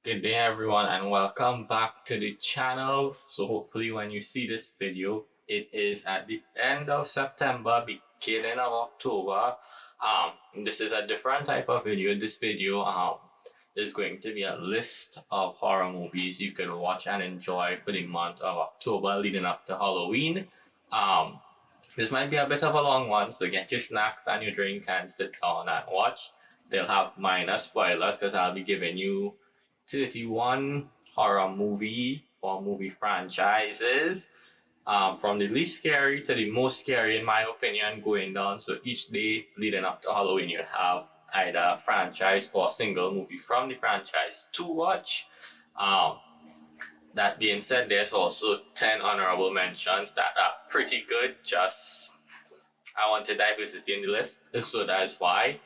Good day everyone and welcome back to the channel. So hopefully when you see this video, it is at the end of September, beginning of October. This is a different type of video. This video is going to be a list of horror movies you can watch and enjoy for the month of October leading up to Halloween. This might be a bit of a long one, so get your snacks and your drink and sit down and watch. They'll have minor spoilers because I'll be giving you 31 horror movie or movie franchises, from the least scary to the most scary in my opinion, going down. So each day leading up to Halloween you have either a franchise or a single movie from the franchise to watch. That being said, there's also 10 honorable mentions that are pretty good. Just I want diversity in the list, so that's why.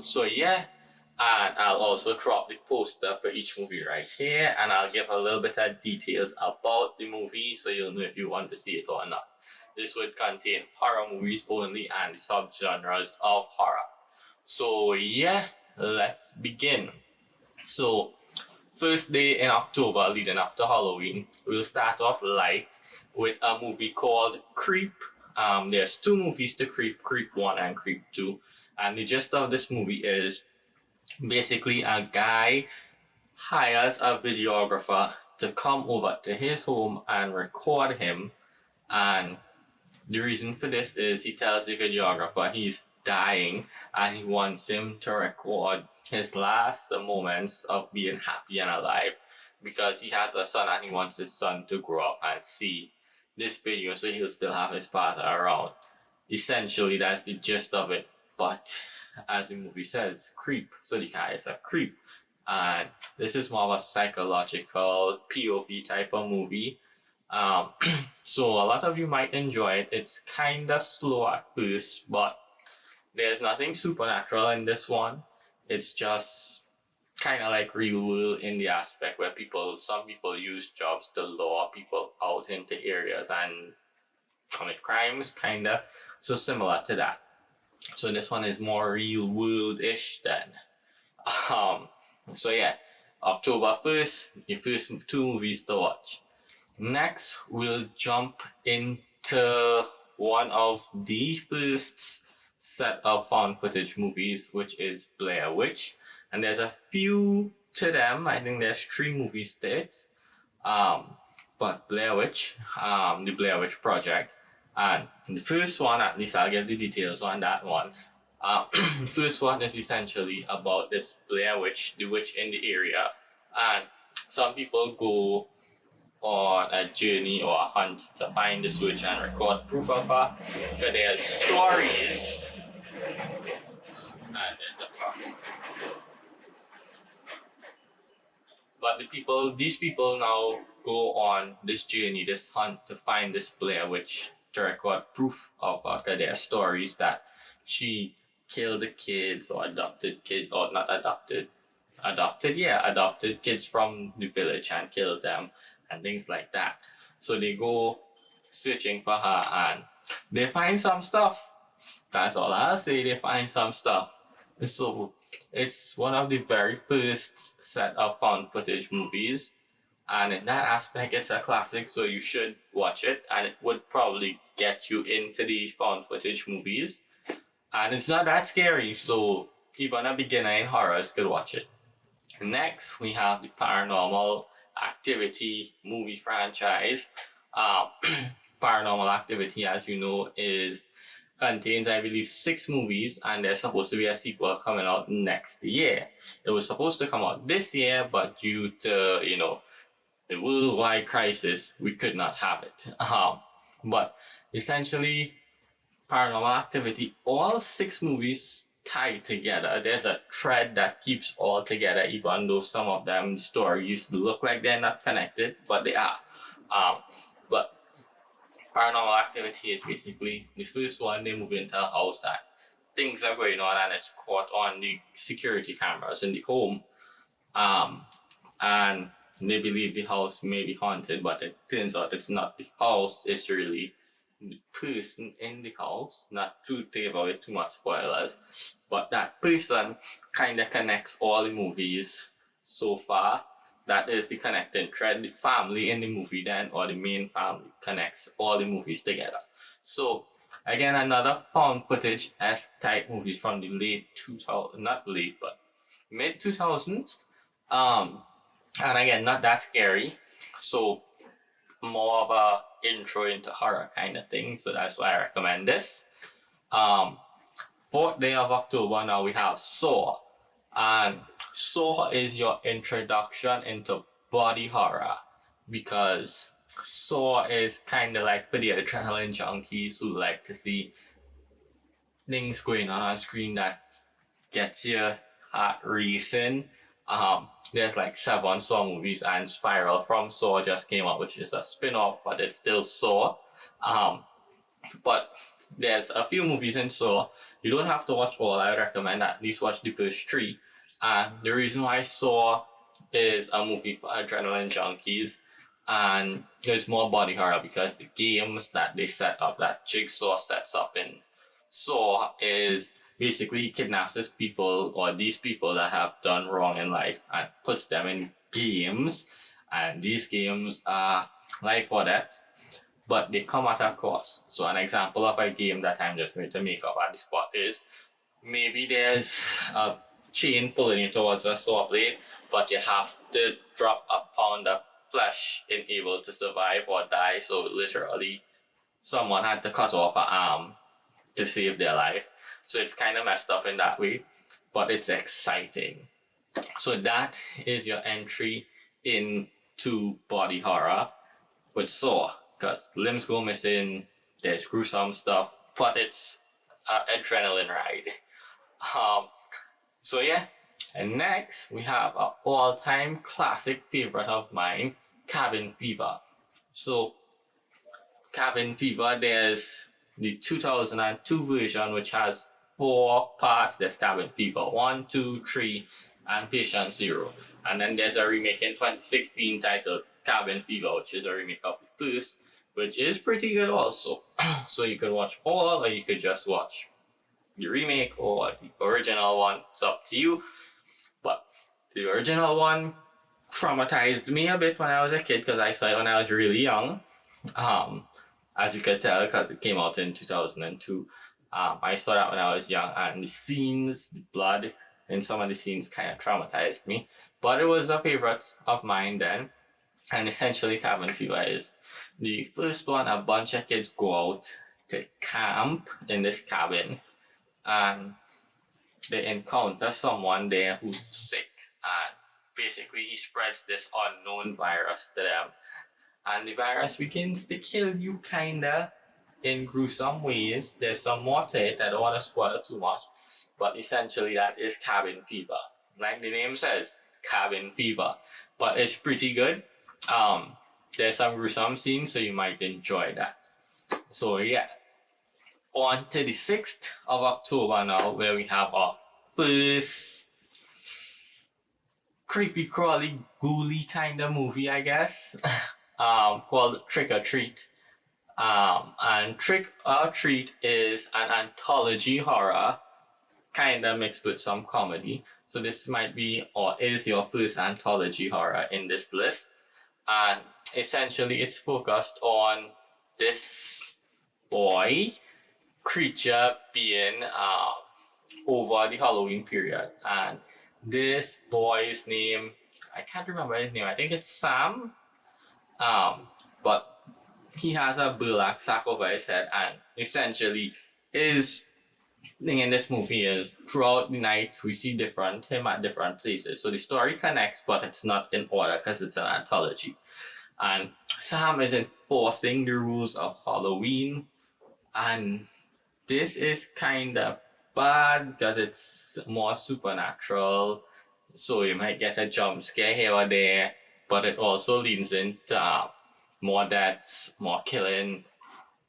So yeah, and I'll also drop the poster for each movie right here, and I'll give a little bit of details about the movie so you'll know if you want to see it or not. This would contain horror movies only and the subgenres of horror. So yeah, let's begin. So first day in October leading up to Halloween, we'll start off light with a movie called Creep. There's two movies to Creep, Creep 1 and Creep 2. And the gist of this movie is basically a guy hires a videographer to come over to his home and record him. And the reason for this is he tells the videographer he's dying and he wants him to record his last moments of being happy and alive because he has a son and he wants his son to grow up and see this video so he'll still have his father around. Essentially, that's the gist of it. But as the movie says, creep. So the guy is a creep. And this is more of a psychological POV type of movie. So a lot of you might enjoy it. It's kind of slow at first, but there's nothing supernatural in this one. It's just kind of like real world in the aspect where some people use jobs to lure people out into areas and commit crimes, kind of. So similar to that. So this one is more real world-ish then. So yeah, October 1st, your first two movies to watch. Next, we'll jump into one of the first set of found footage movies, which is Blair Witch. And there's a few to them. I think there's 3 movies to it. But Blair Witch, the Blair Witch Project. And the first one, at least I'll give the details on that one. The first one is essentially about this Blair Witch, the witch in the area. And some people go on a journey or a hunt to find this witch and record proof of her. Because there's stories. And there's a problem. But these people now go on this journey, this hunt to find this Blair Witch to record proof of their stories that she killed the kids or adopted kids, or not adopted, adopted kids from the village and killed them and things like that. So they go searching for her and they find some stuff. That's all I'll say, they find some stuff. So it's one of the very first set of found footage movies. And in that aspect, it's a classic, so you should watch it. And it would probably get you into the found footage movies. And it's not that scary, so even a beginner in horrors could watch it. Next, we have the Paranormal Activity movie franchise. Paranormal Activity, as you know, contains, I believe, 6 movies, and there's supposed to be a sequel coming out next year. It was supposed to come out this year, but due to, the worldwide crisis, we could not have it. But essentially, Paranormal Activity, all 6 movies tied together. There's a thread that keeps all together, even though some of them stories look like they're not connected, but they are. But Paranormal Activity is basically the first one. They move into a house and things are going on, and it's caught on the security cameras in the home. And they believe the house may be haunted, but it turns out it's not the house, it's really the person in the house. Not to give away too much spoilers, but that person kind of connects all the movies so far. That is the connecting thread. The family in the movie then, or the main family, connects all the movies together. So again, another found footage-esque type movies from the late 2000, not late, but mid 2000s. And again, not that scary. So more of a intro into horror kind of thing. So that's why I recommend this. 4th day of October now we have Saw. And Saw is your introduction into body horror, because Saw is kind of like for the adrenaline junkies who like to see things going on screen that gets your heart racing. There's like 7 Saw movies, and Spiral from Saw just came out, which is a spin-off, but it's still Saw. But there's a few movies in Saw. You don't have to watch all. I recommend at least watch the first 3. And the reason why Saw is a movie for adrenaline junkies and there's more body horror, because the games that they set up, that Jigsaw sets up in Saw, is basically he kidnaps these people, or these people that have done wrong in life, and puts them in games. And these games are life or death, but they come at a cost. So an example of a game that I'm just going to make up at the spot is, maybe there's a chain pulling you towards a saw blade, but you have to drop a pound of flesh in able to survive or die. So literally someone had to cut off an arm to save their life. So it's kind of messed up in that way, but it's exciting. So that is your entry into body horror with Saw, because limbs go missing, there's gruesome stuff, but it's an adrenaline ride. So yeah, and next we have an all-time classic favorite of mine, Cabin Fever. So Cabin Fever, there's the 2002 version, which has 4 parts. There's Cabin Fever 1, 2, 3, and Patient Zero. And then there's a remake in 2016 titled Cabin Fever, which is a remake of the first, which is pretty good also. So you could watch all, or you could just watch the remake or the original one. It's up to you. But the original one traumatized me a bit when I was a kid, because I saw it when I was really young. As you could tell, because it came out in 2002. I saw that when I was young, and the scenes, the blood in some of the scenes kind of traumatized me. But it was a favorite of mine then. And essentially Cabin Fever is the first one. A bunch of kids go out to camp in this cabin, and they encounter someone there who's sick, and basically he spreads this unknown virus to them, and the virus begins to kill you kinda in gruesome ways. There's some more to it, I don't want to spoil too much, but essentially that is Cabin Fever. Like the name says, Cabin Fever, but it's pretty good. There's some gruesome scenes, so you might enjoy that. So yeah, on to the 6th of October now, where we have our first creepy crawly ghouly kind of movie, I guess, called Trick or Treat. And Trick or Treat is an anthology horror, kind of mixed with some comedy. So this might be, or is, your first anthology horror in this list. And essentially it's focused on this boy creature being over the Halloween period. And this boy's name, I can't remember his name, I think it's Sam. But he has a burlap sack over his head, and essentially his thing in this movie is, throughout the night we see him at different places. So the story connects, but it's not in order because it's an anthology. And Sam is enforcing the rules of Halloween, and this is kind of bad because it's more supernatural. So you might get a jump scare here or there, but it also leans into more deaths, more killing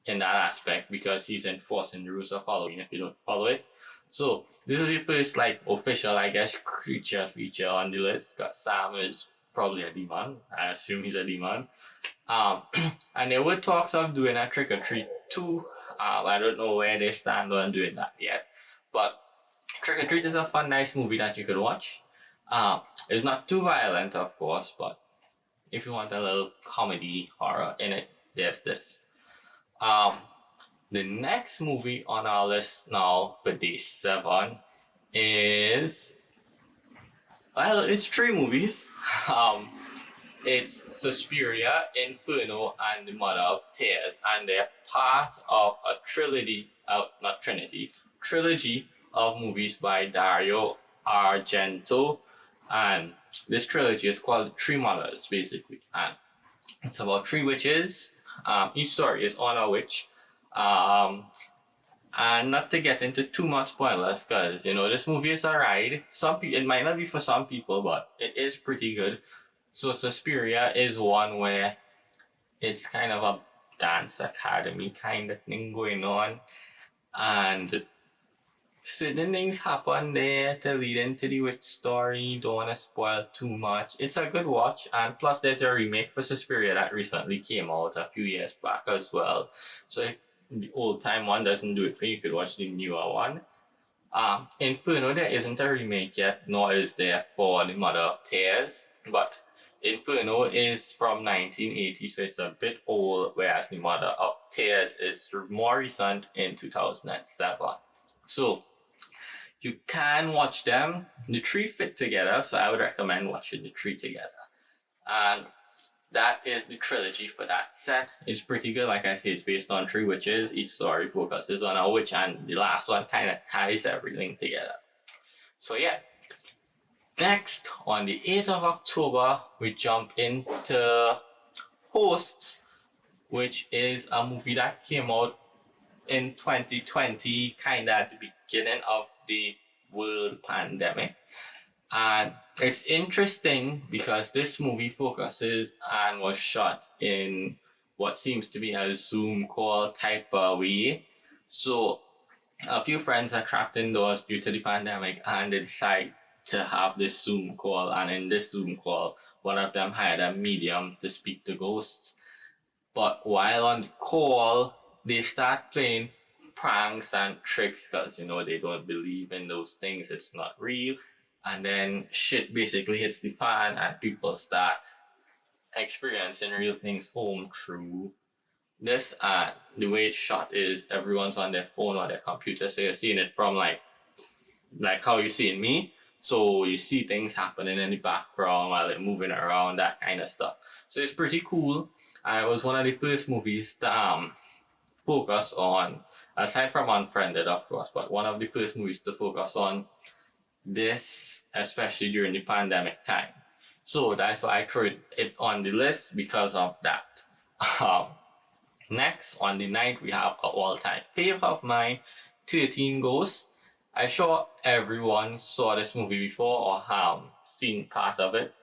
in that aspect, because he's enforcing the rules of Halloween if you don't follow it. So this is the first like official, I guess, creature feature on the list, because Sam is probably a demon. I assume he's a demon. And there were talks of doing a Trick or Treat 2. I don't know where they stand on doing that yet. But Trick or Treat is a fun, nice movie that you could watch. It's not too violent, of course, but if you want a little comedy horror in it, there's this. Um, the next movie on our list now for day 7 is, well, it's 3 movies. Um, it's Suspiria, Inferno, and The Mother of Tears, and they're part of a trilogy, not trinity, trilogy of movies by Dario Argento, and this trilogy is called Three Mothers, basically, and it's about 3 witches. Each story is on a witch. And not to get into too much spoilers, because this movie is a ride. It might not be for some people, but it is pretty good. So Suspiria is one where it's kind of a dance academy kind of thing going on, and certain things happen there to lead into the witch story. Don't want to spoil too much. It's a good watch, and plus there's a remake for Suspiria that recently came out a few years back as well. So if the old time one doesn't do it for you, you could watch the newer one. Inferno, there isn't a remake yet, nor is there for The Mother of Tears, but Inferno is from 1980, so it's a bit old, whereas The Mother of Tears is more recent in 2007. So you can watch them. The 3 fit together, so I would recommend watching the 3 together. And that is the trilogy for that set. It's pretty good. Like I said, it's based on 3 witches. Each story focuses on a witch, and the last one kind of ties everything together. So yeah. Next, on the 8th of October, we jump into Hosts, which is a movie that came out in 2020, kind of at the beginning of the world pandemic. And it's interesting because this movie focuses and was shot in what seems to be a Zoom call type of way. So a few friends are trapped indoors due to the pandemic, and they decide to have this Zoom call. And in this Zoom call, one of them hired a medium to speak to ghosts. But while on the call, they start playing pranks and tricks because, they don't believe in those things. It's not real. And then shit basically hits the fan, and people start experiencing real things home through this. And the way it's shot is everyone's on their phone or their computer, so you're seeing it from like how you're seeing me. So you see things happening in the background while they're moving around, that kind of stuff. So it's pretty cool. And it was one of the first movies to focus on, aside from Unfriended, of course, but one of the first movies to focus on this, especially during the pandemic time. So that's why I threw it on the list, because of that. Next, on the 9th, we have an all-time favorite of mine, 13 Ghosts. I'm sure everyone saw this movie before or have seen part of it.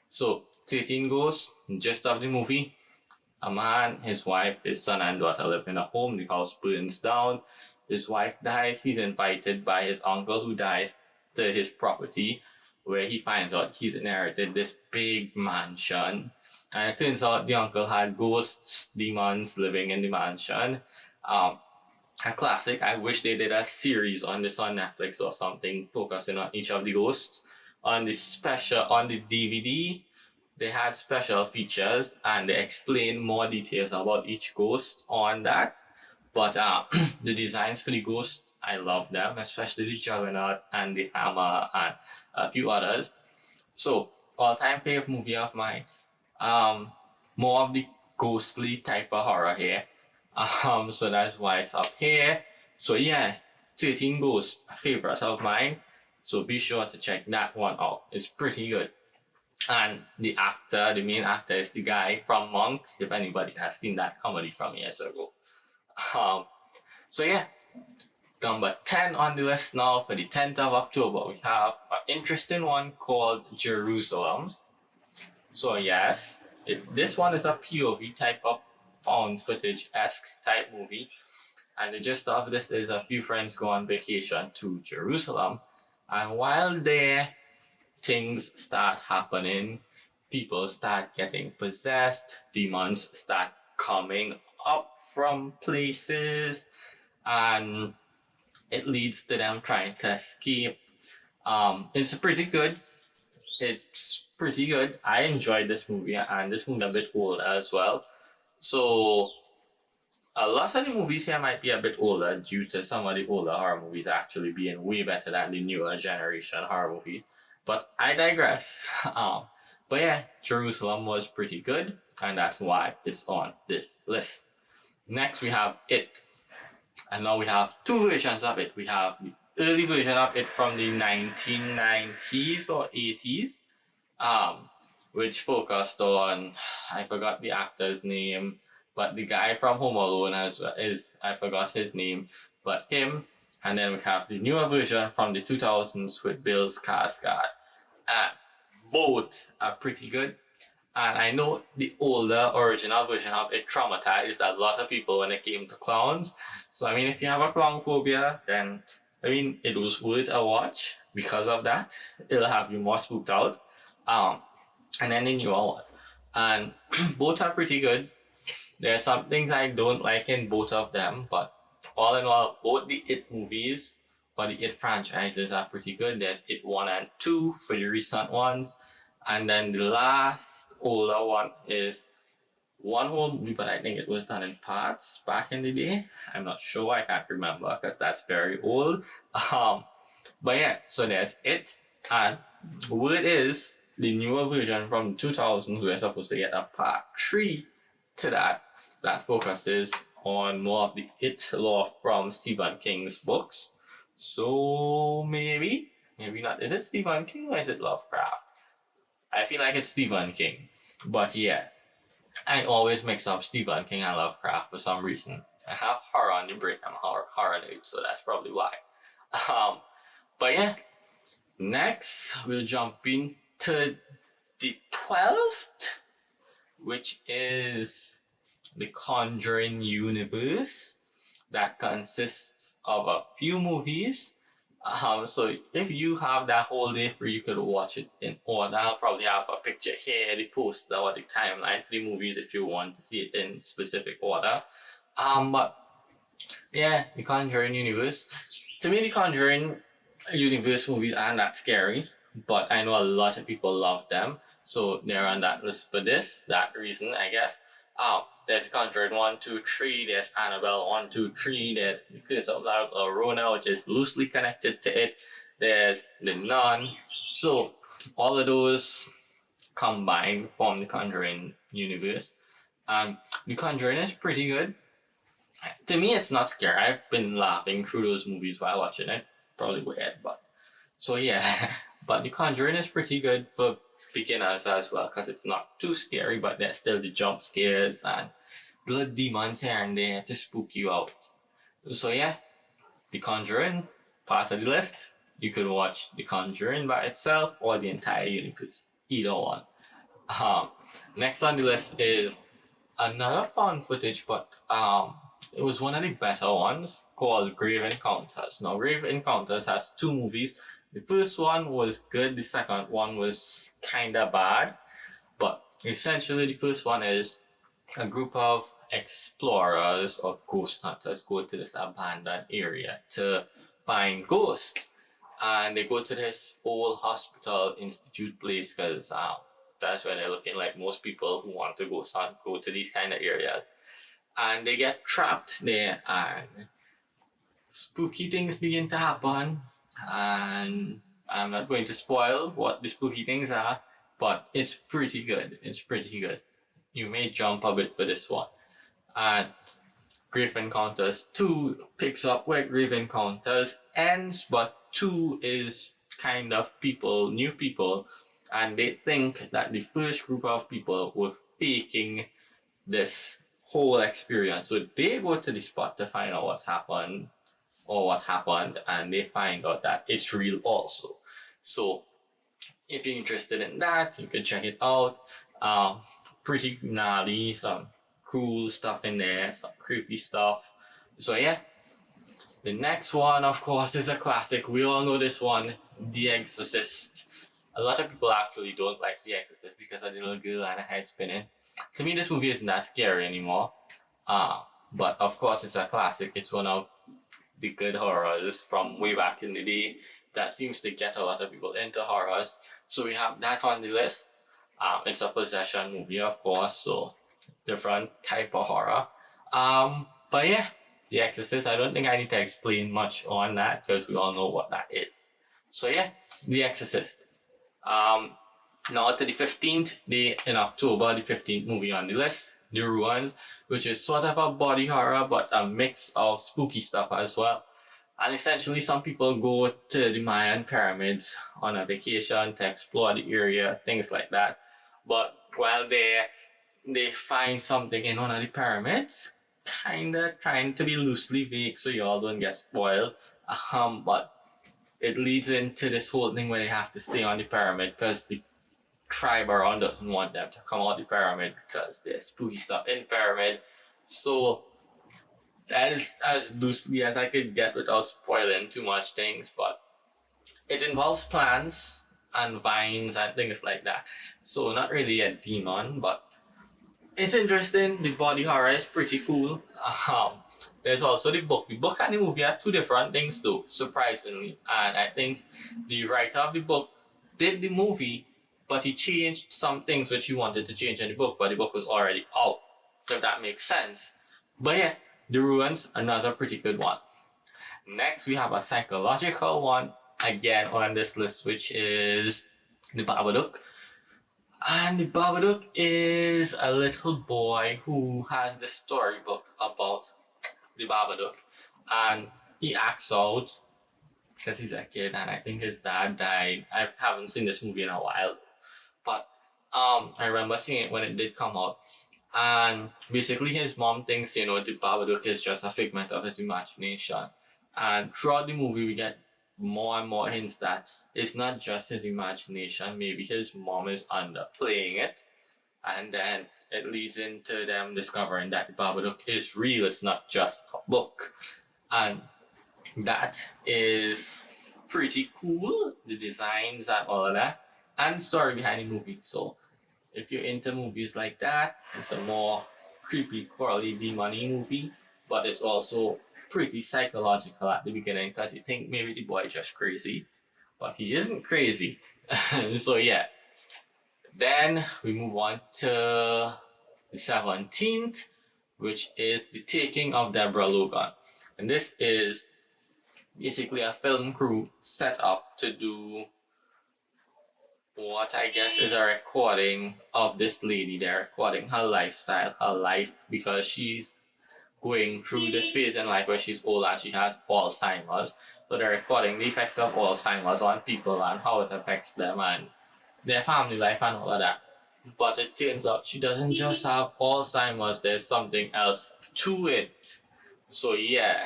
So 13 Ghosts, gist of the movie: a man, his wife, his son, and daughter live in a home. The house burns down. His wife dies. He's invited by his uncle, who dies, to his property, where he finds out he's inherited this big mansion. And it turns out the uncle had ghosts, demons living in the mansion. A classic. I wish they did a series on this on Netflix or something, focusing on each of the ghosts. On the DVD, they had special features, and they explain more details about each ghost on that. But the designs for the ghosts, I love them, especially the Juggernaut and the Hammer and a few others. So, all-time favorite movie of mine. More of the ghostly type of horror here. So that's why it's up here. So yeah, 13 Ghosts, a favorite of mine. So be sure to check that one out. It's pretty good. And the main actor is the guy from Monk, if anybody has seen that comedy from years ago. So yeah, number 10 on the list now for the 10th of October, we have an interesting one called Jerusalem. So yes, this one is a POV type of found footage-esque type movie. And the gist of this is a few friends go on vacation to Jerusalem, and while there, things start happening. People start getting possessed, demons start coming up from places, and it leads to them trying to escape. It's pretty good. it's pretty good. I enjoyed this movie, and this movie a bit old as well. So a lot of the movies here might be a bit older due to some of the older horror movies actually being way better than the newer generation horror movies. But I digress. But yeah, Jerusalem was pretty good, and that's why it's on this list. Next, we have It. And now we have two versions of it. We have the early version of it from the 1990s or 80s, which focused on, I forgot the actor's name, but the guy from Home Alone I forgot his name, but him. And then we have the newer version from the 2000s with Bill Skarsgård. And both are pretty good. And I know the older original version of it traumatized a lot of people when it came to clowns. So I mean, if you have a clown phobia, then I mean, it was worth a watch because of that. It'll have you more spooked out. And then the newer one. And both are pretty good. There's some things I don't like in both of them, but all in all, both the It movies or the It franchises are pretty good. There's It 1 and 2 for the recent ones. And then the last older one is one whole movie, but I think it was done in parts back in the day. I'm not sure, I can't remember because that's very old. But yeah, so there's It. And word is the newer version from 2000s, we're supposed to get a part 3 to that focuses on more of the It lore from Stephen King's books. So maybe not. Is it Stephen King or is it Lovecraft? I feel like it's Stephen King. But yeah, I always mix up Stephen King and Lovecraft for some reason. I have horror on the brain. I'm a horror nerd, so that's probably why. But yeah, next we'll jump into the 12th, which is the Conjuring universe that consists of a few movies. So if you have that whole day free, you could watch it in order. I'll probably have a picture here, the poster or the timeline for the movies if you want to see it in specific order. But yeah, the Conjuring universe. To me, the Conjuring universe movies aren't that scary, but I know a lot of people love them. So they're on that list for that reason, I guess. There's Conjuring 1, 2, 3, there's Annabelle 1, 2, 3, there's The Curse of La Llorona, which is loosely connected to it, there's The Nun. So all of those combined form the Conjuring universe. And The Conjuring is pretty good. To me, it's not scary. I've been laughing through those movies while watching it. Probably weird, but so yeah. But The Conjuring is pretty good for beginners as well because it's not too scary, but there's still the jump scares and little demons here and there to spook you out. So yeah, The Conjuring, part of the list. You could watch The Conjuring by itself or the entire universe, either one. Next on the list is another found footage, but it was one of the better ones called Grave Encounters. Now, Grave Encounters has two movies. The first one was good, the second one was kinda bad. But essentially, the first one is a group of explorers or ghost hunters go to this abandoned area to find ghosts. And they go to this old hospital institute place because that's where they're looking, like most people who want to go to these kind of areas. And they get trapped there and spooky things begin to happen. And I'm not going to spoil what the spooky things are, but it's pretty good. It's pretty good. You may jump a bit for this one. And Grave Encounters 2 picks up where Grave Encounters ends, but 2 is kind of new people, and they think that the first group of people were faking this whole experience. So they go to the spot to find out what happened, and they find out that it's real also. So if you're interested in that, you can check it out. Pretty gnarly, some cool stuff in there, some creepy stuff. So yeah. The next one, of course, is a classic. We all know this one, The Exorcist. A lot of people actually don't like The Exorcist because of the little girl and her head spinning. To me, this movie isn't that scary anymore. But of course, it's a classic. It's one of the good horrors from way back in the day. that seems to get a lot of people into horrors. So we have that on the list. It's a possession movie, of course, so different type of horror. But yeah, The Exorcist. I don't think I need to explain much on that because we all know what that is. So yeah, The Exorcist. Now to the 15th day in October, the 15th movie on the list, The Ruins, which is sort of a body horror but a mix of spooky stuff as well. And essentially, some people go to the Mayan pyramids on a vacation to explore the area, things like that. But while there, they find something in one of the pyramids, kinda trying to be loosely vague so y'all don't get spoiled. But it leads into this whole thing where they have to stay on the pyramid because the tribe around doesn't want them to come out the pyramid because there's spooky stuff in the pyramid. So that is as loosely as I could get without spoiling too much things, but it involves plants and vines and things like that. So not really a demon, but it's interesting. The body horror is pretty cool. There's also the book. The book and the movie are two different things though, surprisingly. And I think the writer of the book did the movie, but he changed some things which he wanted to change in the book, but the book was already out, if that makes sense. But yeah, The Ruins, another pretty good one. Next, we have a psychological one, again on this list, which is The Babadook. And The Babadook is a little boy who has the storybook about The Babadook. And he acts out because he's a kid, and I think his dad died. I haven't seen this movie in a while, but I remember seeing it when it did come out. And basically his mom thinks, the Babadook is just a figment of his imagination. And throughout the movie we get more and more hints that it's not just his imagination, maybe his mom is underplaying it. And then it leads into them discovering that the Babadook is real, it's not just a book. And that is pretty cool, the designs and all of that, and the story behind the movie. So if you're into movies like that, it's a more creepy, crawly, demony movie, but it's also pretty psychological at the beginning because you think maybe the boy just crazy, but he isn't crazy. So yeah. Then we move on to the 17th, which is The Taking of Deborah Logan. And this is basically a film crew set up to do what I guess is a recording of this lady. They're recording her lifestyle, her life, because she's going through this phase in life where she's old and she has Alzheimer's. So they're recording the effects of Alzheimer's on people and how it affects them and their family life and all of that. But it turns out she doesn't just have Alzheimer's, there's something else to it. So yeah,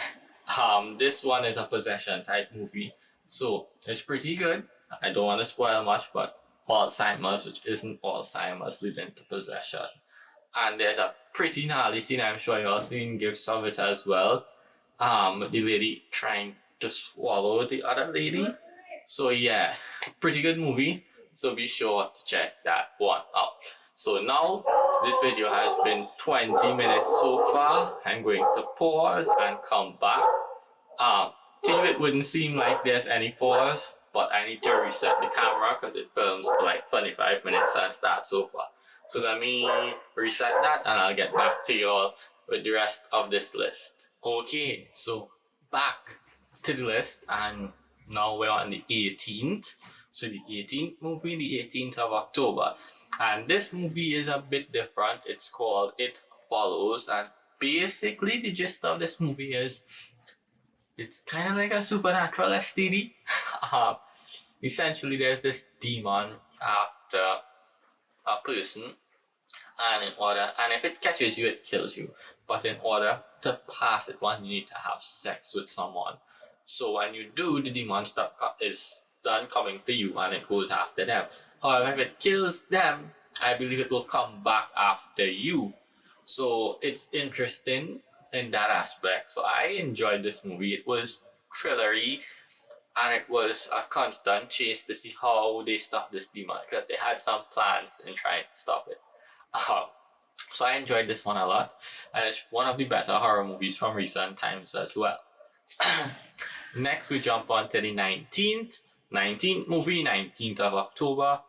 this one is a possession type movie. So it's pretty good. I don't want to spoil much, but Alzheimer's, which isn't Alzheimer's, leading to possession. And there's a pretty gnarly scene, I'm sure you've all seen gifs of it as well. The lady trying to swallow the other lady. So yeah, pretty good movie. So be sure to check that one out. So now, this video has been 20 minutes so far. I'm going to pause and come back. To you it wouldn't seem like there's any pause, but I need to reset the camera because it films for like 25 minutes and starts so far. So let me reset that and I'll get back to you all with the rest of this list. Okay, so back to the list, and now we're on the 18th. So the 18th movie, the 18th of October. And this movie is a bit different. It's called It Follows. And basically the gist of this movie is it's kind of like a supernatural STD. Essentially there's this demon after a person, and if it catches you, it kills you. But in order to pass it on, you need to have sex with someone. So when you do, the demon is done coming for you and it goes after them. However, if it kills them, I believe it will come back after you. So it's interesting in that aspect. So I enjoyed this movie. It was thrillery and it was a constant chase to see how they stop this demon because they had some plans in trying to stop it. So I enjoyed this one a lot, and it's one of the better horror movies from recent times as well. Next, we jump on to the 19th movie, 19th of October.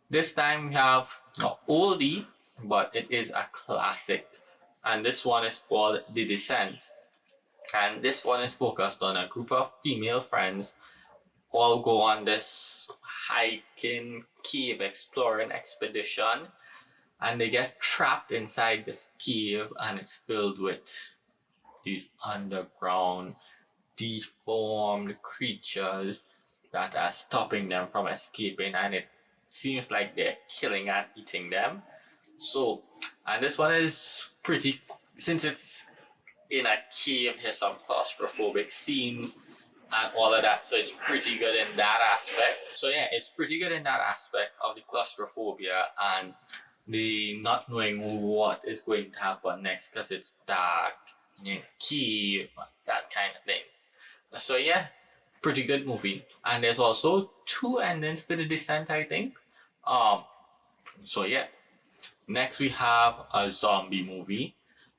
This time we have an oldie, but it is a classic. And this one is called The Descent. And this one is focused on a group of female friends all go on this hiking, cave exploring expedition. And they get trapped inside this cave, and it's filled with these underground, deformed creatures that are stopping them from escaping, and it seems like they're killing and eating them. So, and this one is pretty, since it's in a cave, there's some claustrophobic scenes and all of that, so it's pretty good in that aspect. So yeah, it's pretty good in that aspect of the claustrophobia and the not knowing what is going to happen next, because it's dark, cave, that kind of thing. So yeah, pretty good movie. And there's also 2 endings to The Descent, I think. So yeah. Next we have a zombie movie,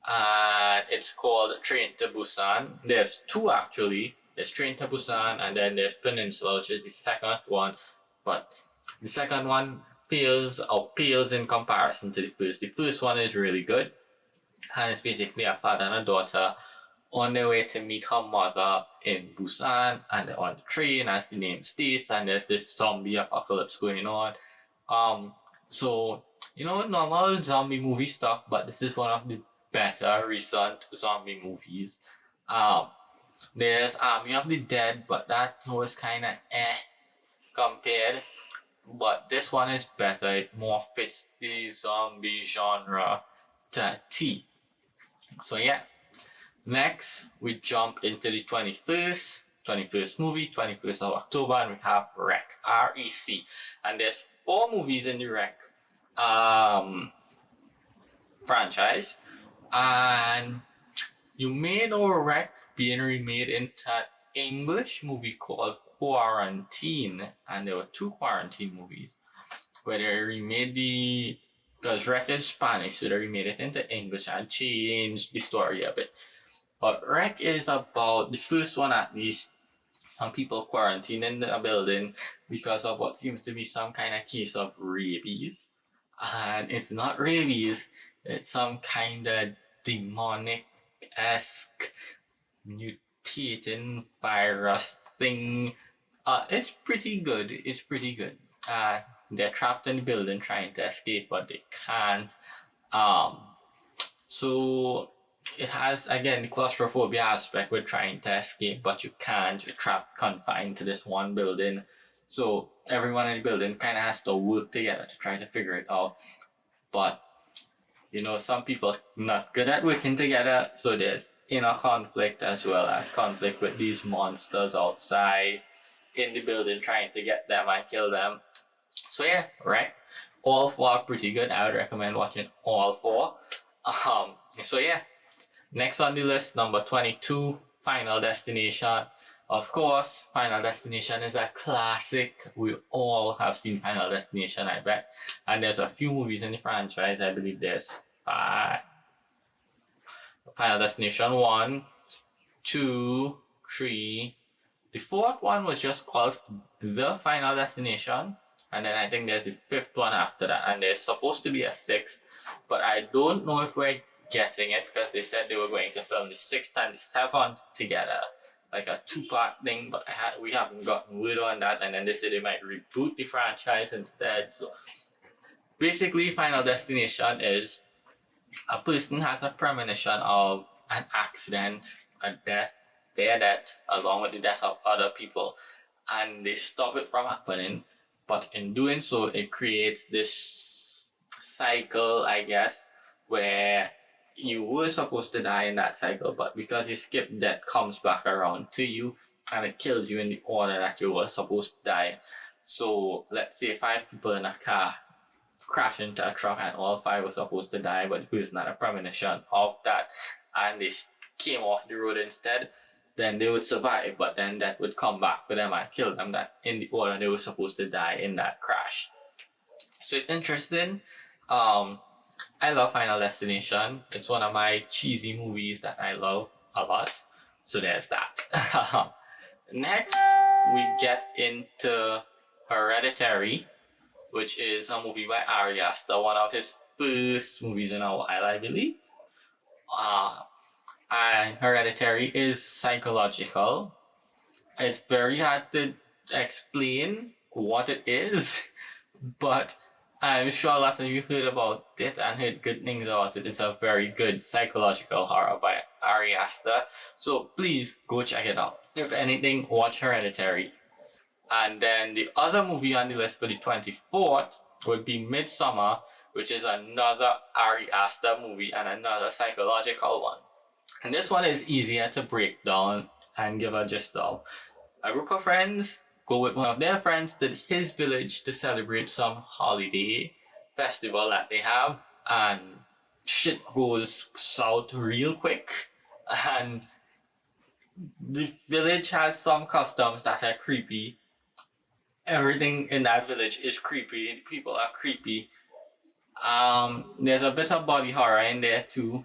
and it's called Train to Busan. There's 2 actually. There's Train to Busan, and then there's Peninsula, which is the second one. But the second one pales in comparison to the first. The first one is really good, and it's basically a father and a daughter on their way to meet her mother in Busan, and they're on the train, as the name states, and there's this zombie apocalypse going on. So, normal zombie movie stuff, but this is one of the better recent zombie movies. There's Army of the Dead, but that was kind of compared. But this one is better. It more fits the zombie genre to T. So yeah. Next, we jump into the 21st movie, 21st of October, and we have REC, R-E-C. And there's 4 movies in the REC franchise. And you may know REC being remade into an English movie called Quarantine. And there were 2 Quarantine movies where they remade because REC is Spanish, so they remade it into English and changed the story a bit. But REC is about, the first one at least, some people quarantined in a building because of what seems to be some kind of case of rabies. And it's not rabies, it's some kind of demonic-esque mutating virus thing. It's pretty good. They're trapped in the building trying to escape, but they can't. So it has, again, the claustrophobia aspect with trying to escape, but you can't. You're trapped, confined to this one building. So everyone in the building kind of has to work together to try to figure it out. But, some people not good at working together, so there's inner conflict as well as conflict with these monsters outside in the building trying to get them and kill them. So yeah, right? All 4 are pretty good. I would recommend watching all 4. So yeah. Next on the list, number 22, Final Destination. Of course, Final Destination is a classic. We all have seen Final Destination, I bet. And there's a few movies in the franchise. I believe there's 5. Final Destination 1, 2, 3. The 4th one was just called The Final Destination. And then I think there's the 5th one after that. And there's supposed to be a 6th. But I don't know if we're getting it, because they said they were going to film the 6th and the 7th together, like a 2-part thing, but we haven't gotten word on that. And then they said they might reboot the franchise instead. So basically, Final Destination is a person has a premonition of an accident, a death, their death, along with the death of other people, and they stop it from happening. But in doing so, it creates this cycle, I guess, where you were supposed to die in that cycle, but because you skipped death, comes back around to you and it kills you in the order that you were supposed to die. So let's say 5 people in a car crash into a truck and all 5 were supposed to die, but the person had a premonition of that and they came off the road instead, then they would survive, but then that would come back for them and kill them that in the order they were supposed to die in that crash. So it's interesting. I love Final Destination. It's one of my cheesy movies that I love a lot. So there's that. Next, we get into Hereditary, which is a movie by Ari Aster, one of his first movies in a while, I believe. And Hereditary is psychological. It's very hard to explain what it is, but I'm sure a lot of you heard about it and heard good things about it. It's a very good psychological horror by Ari Aster. So please go check it out. If anything, watch Hereditary. And then the other movie on the list for the 24th would be Midsummer, which is another Ari Aster movie and another psychological one. And this one is easier to break down and give a gist of. A group of friends go with one of their friends to his village to celebrate some holiday festival that they have, and shit goes south real quick, and the village has some customs that are creepy. Everything in that village is creepy. People are creepy. There's a bit of body horror in there too,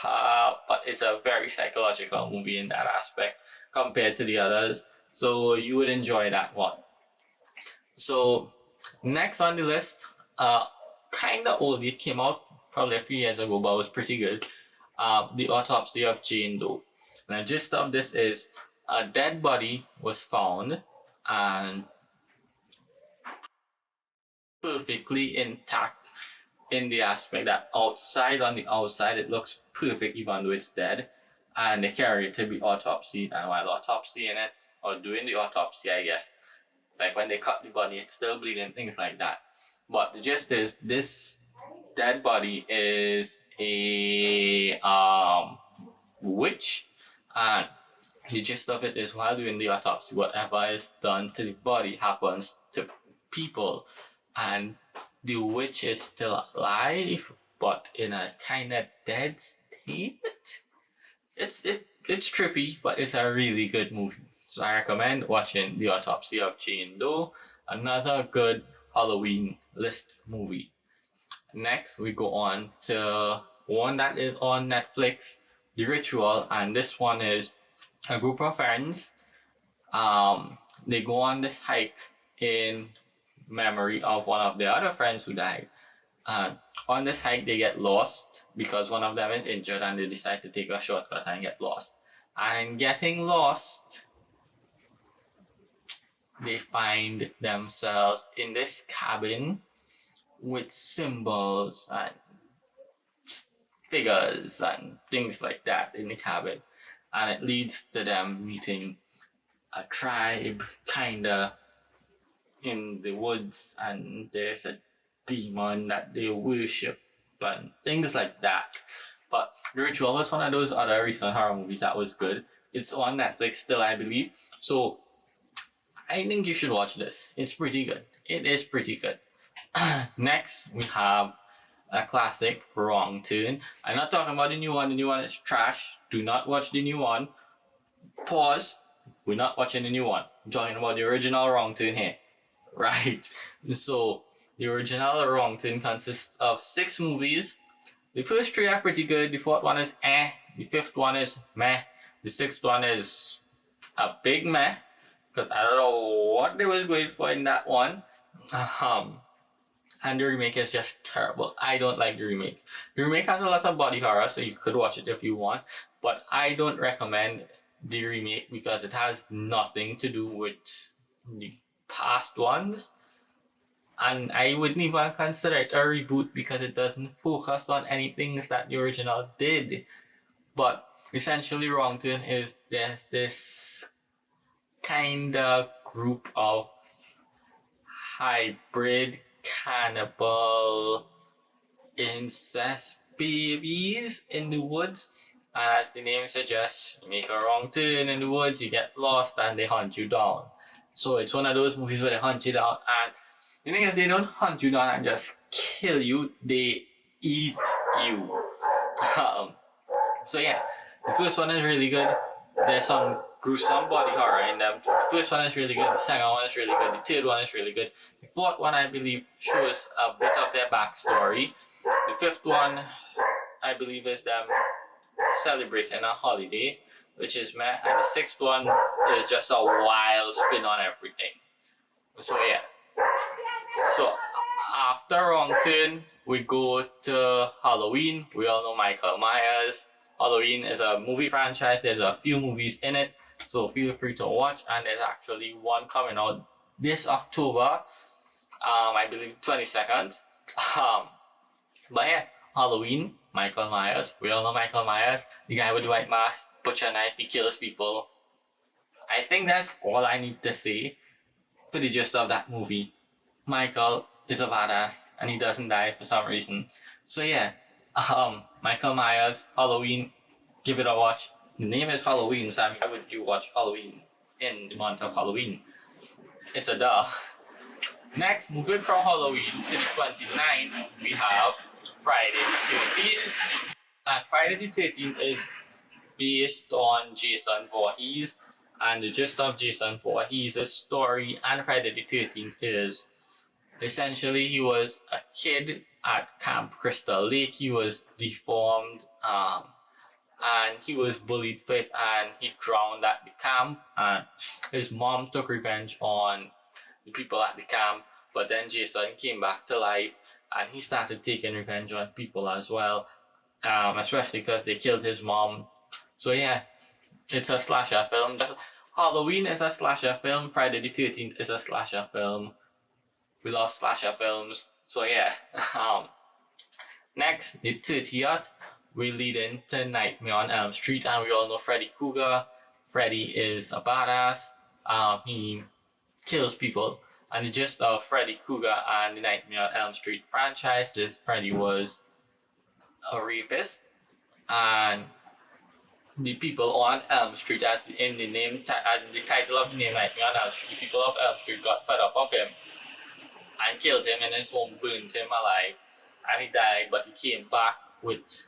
but it's a very psychological movie in that aspect compared to the others. So you would enjoy that one. So next on the list, kind of old. It came out probably a few years ago, but was pretty good. The Autopsy of Jane Doe. And the gist of this is a dead body was found and perfectly intact in the aspect that on the outside it looks perfect even though it's dead, and they carry it to be autopsied, and while autopsying it or doing the autopsy, I guess, like when they cut the body it's still bleeding, things like that. But the gist is this dead body is a witch, and the gist of it is while doing the autopsy, whatever is done to the body happens to people, and the witch is still alive but in a kind of dead state. It's trippy, but it's a really good movie. So I recommend watching The Autopsy of Jane Doe, another good Halloween list movie. Next, we go on to one that is on Netflix, The Ritual, and this one is a group of friends. They go on this hike in memory of one of their other friends who died. On this hike, they get lost because one of them is injured, and they decide to take a shortcut and get lost. And getting lost, they find themselves in this cabin with symbols and figures and things like that in the cabin, and it leads to them meeting a tribe kinda in the woods, and there's a demon that they worship and things like that. But The Ritual was one of those other recent horror movies that was good. It's on Netflix still, I believe, so I think you should watch this. It's pretty good. It is pretty good. Next, we have a classic, Wrong Turn. I'm not talking about the new one. The new one is trash. Do not watch the new one. Pause. We're not watching the new one. I'm talking about the original Wrong Turn here. Right. So, the original Wrong Turn consists of 6 movies. The first 3 are pretty good. The 4th one is eh. The 5th one is meh. The 6th one is a big meh, because I don't know what they was going for in that one. And the remake is just terrible. I don't like the remake. The remake has a lot of body horror, so you could watch it if you want, but I don't recommend the remake because it has nothing to do with the past ones. And I wouldn't even consider it a reboot because it doesn't focus on anything that the original did. But essentially, Wrong Turn is there's this kind of group of hybrid cannibal incest babies in the woods, and as the name suggests, you make a wrong turn in the woods, you get lost, and they hunt you down. So it's one of those movies where they hunt you down, and the thing is, they don't hunt you down and just kill you, they eat you. So yeah, the first one is really good. There's some gruesome body horror in them. The first one is really good, the second one is really good, the third one is really good. The 4th one, I believe, shows a bit of their backstory. The 5th one, I believe, is them celebrating a holiday, which is meh. And the 6th one is just a wild spin on everything. So yeah. So after Wrong Turn, we go to Halloween. We all know Michael Myers. Halloween is a movie franchise. There's a few movies in it, so feel free to watch. And there's actually one coming out this October, I believe 22nd. But yeah, Halloween, Michael Myers. We all know Michael Myers, the guy with the white mask, butcher knife, he kills people. I think that's all I need to say for the gist of that movie. Michael is a badass and he doesn't die for some reason. So yeah, Michael Myers, Halloween, give it a watch. The name is Halloween, so I mean, why would you watch Halloween in the month of Halloween? It's a duh. Next, moving from Halloween to the 29th, we have Friday the 13th. And Friday the 13th is based on Jason Voorhees. And the gist of Jason Voorhees' story and Friday the 13th is essentially he was a kid at Camp Crystal Lake. He was deformed and he was bullied for it and he drowned at the camp. And his mom took revenge on the people at the camp. But then Jason came back to life and he started taking revenge on people as well, especially because they killed his mom. So yeah, it's a slasher film. Halloween is a slasher film. Friday the 13th is a slasher film. We love slasher films. So yeah. Next, the 30th, we lead into Nightmare on Elm Street, and we all know Freddy Krueger. Freddy is a badass. He kills people. And the gist of Freddy Krueger and the Nightmare on Elm Street franchise is Freddy was a rapist, and the people on Elm Street, as the title of the name Nightmare on Elm Street, the people of Elm Street got fed up of him and killed him in his home, burned him alive, and he died. But he came back with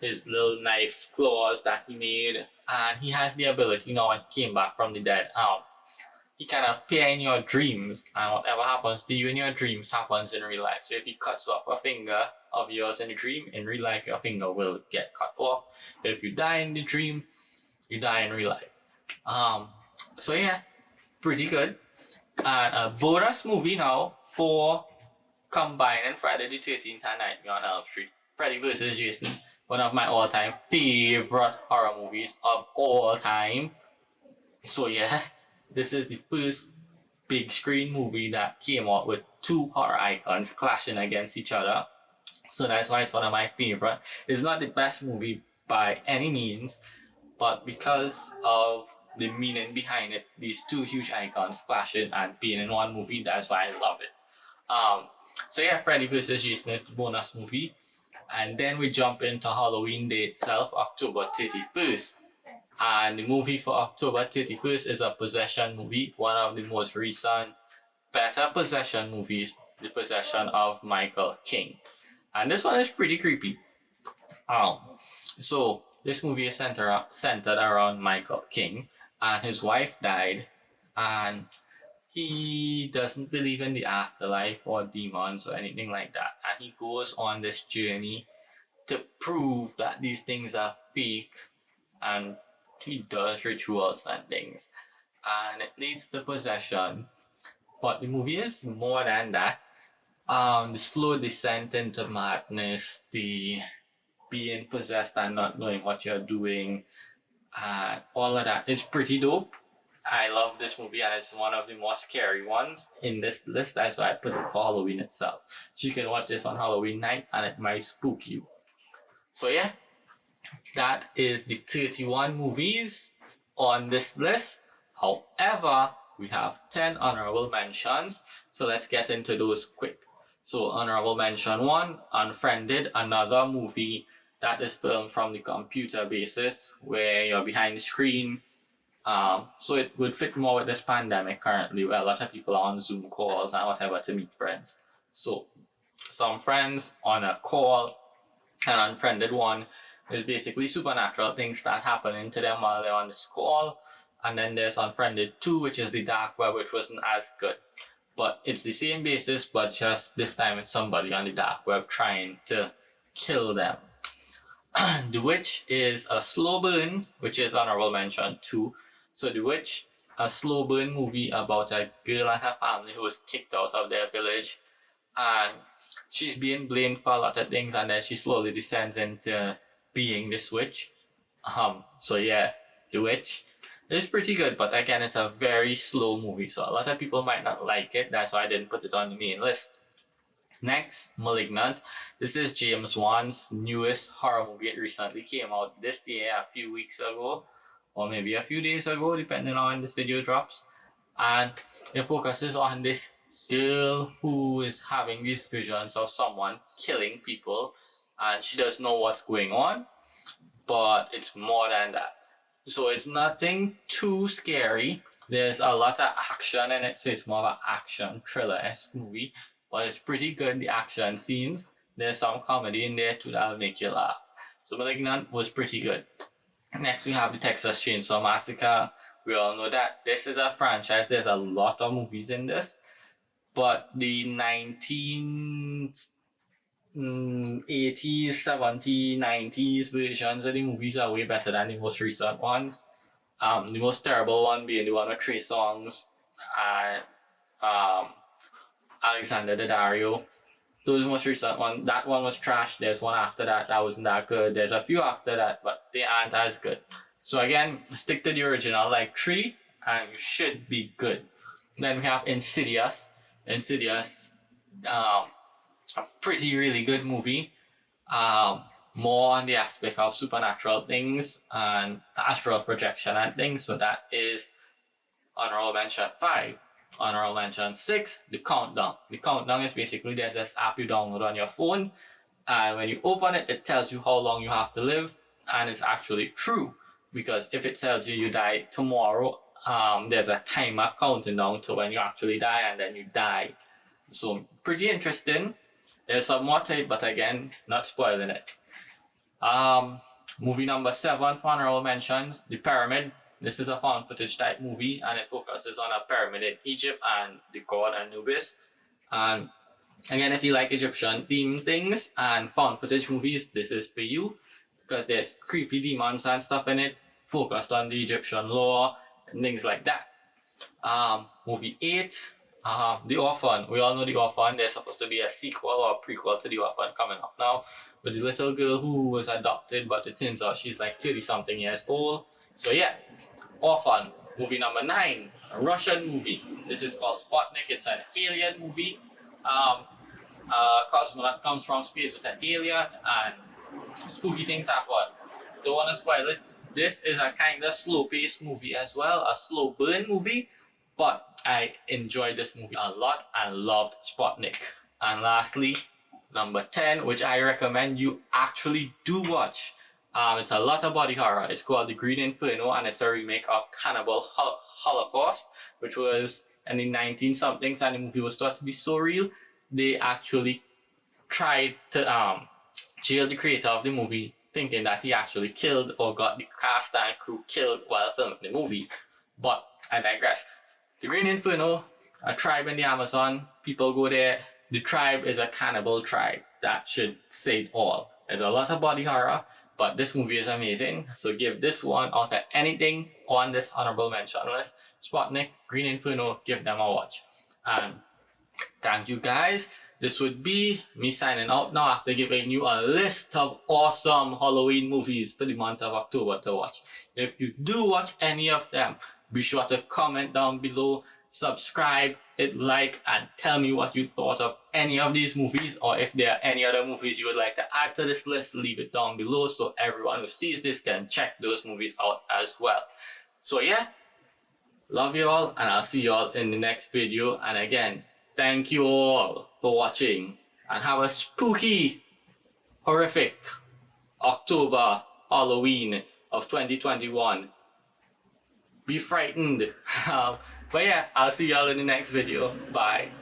his little knife claws that he made, and he has the ability now, when he came back from the dead, he can appear in your dreams, and whatever happens to you in your dreams happens in real life. So if he cuts off a finger of yours in a dream, in real life your finger will get cut off. If you die in the dream, you die in real life. So yeah, pretty good. And a bonus movie now for combining Friday the 13th and Nightmare on Elm Street. Freddy vs. Jason, one of my all-time favorite horror movies of all time. So yeah, this is the first big screen movie that came out with two horror icons clashing against each other. So that's why it's one of my favorite. It's not the best movie by any means, but because of the meaning behind it, these two huge icons clashing and being in one movie, that's why I love it. So yeah, Freddy vs. Jason is the bonus movie. And then we jump into Halloween Day itself, October 31st. And the movie for October 31st is a possession movie, one of the most recent better possession movies, The Possession of Michael King. And this one is pretty creepy. So this movie is centered around Michael King, and his wife died, and he doesn't believe in the afterlife or demons or anything like that. And he goes on this journey to prove that these things are fake, and he does rituals and things, and it leads to possession. But the movie is more than that. The slow descent into madness, the being possessed and not knowing what you're doing, all of that is pretty dope. I love this movie, and it's one of the most scary ones in this list. That's why I put it for Halloween itself. So you can watch this on Halloween night and it might spook you. So yeah, that is the 31 movies on this list. However, we have 10 honorable mentions, so let's get into those quick. So honorable mention 1, Unfriended, another movie that is filmed from the computer basis where you're behind the screen. So it would fit more with this pandemic currently, where a lot of people are on Zoom calls and whatever to meet friends. So some friends on a call, an Unfriended one is basically supernatural things start happening to them while they're on this call. And then there's Unfriended 2, which is the dark web, which wasn't as good. But it's the same basis, but just this time it's somebody on the dark web trying to kill them. The Witch is a slow burn, which is honorable mention 2. So The Witch, a slow burn movie about a girl and her family who was kicked out of their village, and she's being blamed for a lot of things, and then she slowly descends into being this witch. So yeah, The Witch. It's pretty good, but again, it's a very slow movie, so a lot of people might not like it. That's why I didn't put it on the main list. Next, Malignant. This is James Wan's newest horror movie. It recently came out this year, a few weeks ago, or maybe a few days ago, depending on when this video drops. And it focuses on this girl who is having these visions of someone killing people, and she doesn't know what's going on, but it's more than that. So it's nothing too scary. There's a lot of action in it, so it's more of an action thriller-esque movie, but it's pretty good, the action scenes. There's some comedy in there too that'll make you laugh. So Malignant was pretty good. Next we have the Texas Chainsaw Massacre. We all know that this is a franchise. There's a lot of movies in this, but the 1980s, 70s, 90s versions of the movies are way better than the most recent ones. The most terrible one being the one with Trey Songz and Alexander Daddario. Those most recent one, that one was trash. There's one after that wasn't that good. There's a few after that, but they aren't as good. So again, stick to the original like 3 and you should be good. Then we have Insidious. A pretty really good movie. More on the aspect of supernatural things and astral projection and things. So that is honorable mention 5. Honorable mention 6, The Countdown. The Countdown is basically there's this app you download on your phone, and when you open it, it tells you how long you have to live, and it's actually true, because if it tells you die tomorrow, there's a timer counting down to when you actually die, and then you die. So pretty interesting. There's some more to it, but again, not spoiling it. Movie number 7 for honorable mentions, The Pyramid. This is a found footage type movie, and it focuses on a pyramid in Egypt and the god Anubis. And again, if you like Egyptian themed things and found footage movies, this is for you, because there's creepy demons and stuff in it, focused on the Egyptian lore and things like that. Movie 8, The Orphan. We all know The Orphan. There's supposed to be a sequel or a prequel to The Orphan coming up now, with the little girl who was adopted, but it turns out she's like 30-something years old. So yeah, Orphan. Movie number 9, a Russian movie. This is called Sputnik. It's an alien movie. Cosmonaut comes from space with an alien and spooky things happen. Don't want to spoil it. This is a kind of slow-paced movie as well, a slow burn movie, but I enjoyed this movie a lot and loved Sputnik. And lastly, number 10, which I recommend you actually do watch. It's a lot of body horror. It's called The Green Inferno, and it's a remake of Cannibal Holocaust, which was in the 19-somethings, and the movie was thought to be so real, they actually tried to jail the creator of the movie, thinking that he actually killed or got the cast and crew killed while filming the movie. But I digress. The Green Inferno, a tribe in the Amazon, people go there. The tribe is a cannibal tribe. That should say it all. There's a lot of body horror, but this movie is amazing. So give this one out of anything on this honorable mention list. Sputnik, Green Inferno, give them a watch. And thank you guys. This would be me signing out now after giving you a list of awesome Halloween movies for the month of October to watch. If you do watch any of them, be sure to comment down below, subscribe, hit like, and tell me what you thought of any of these movies, or if there are any other movies you would like to add to this list, leave it down below so everyone who sees this can check those movies out as well. So yeah, love you all, and I'll see you all in the next video. And again, thank you all for watching, and have a spooky, horrific October Halloween of 2021. Be frightened. But yeah, I'll see y'all in the next video. Bye.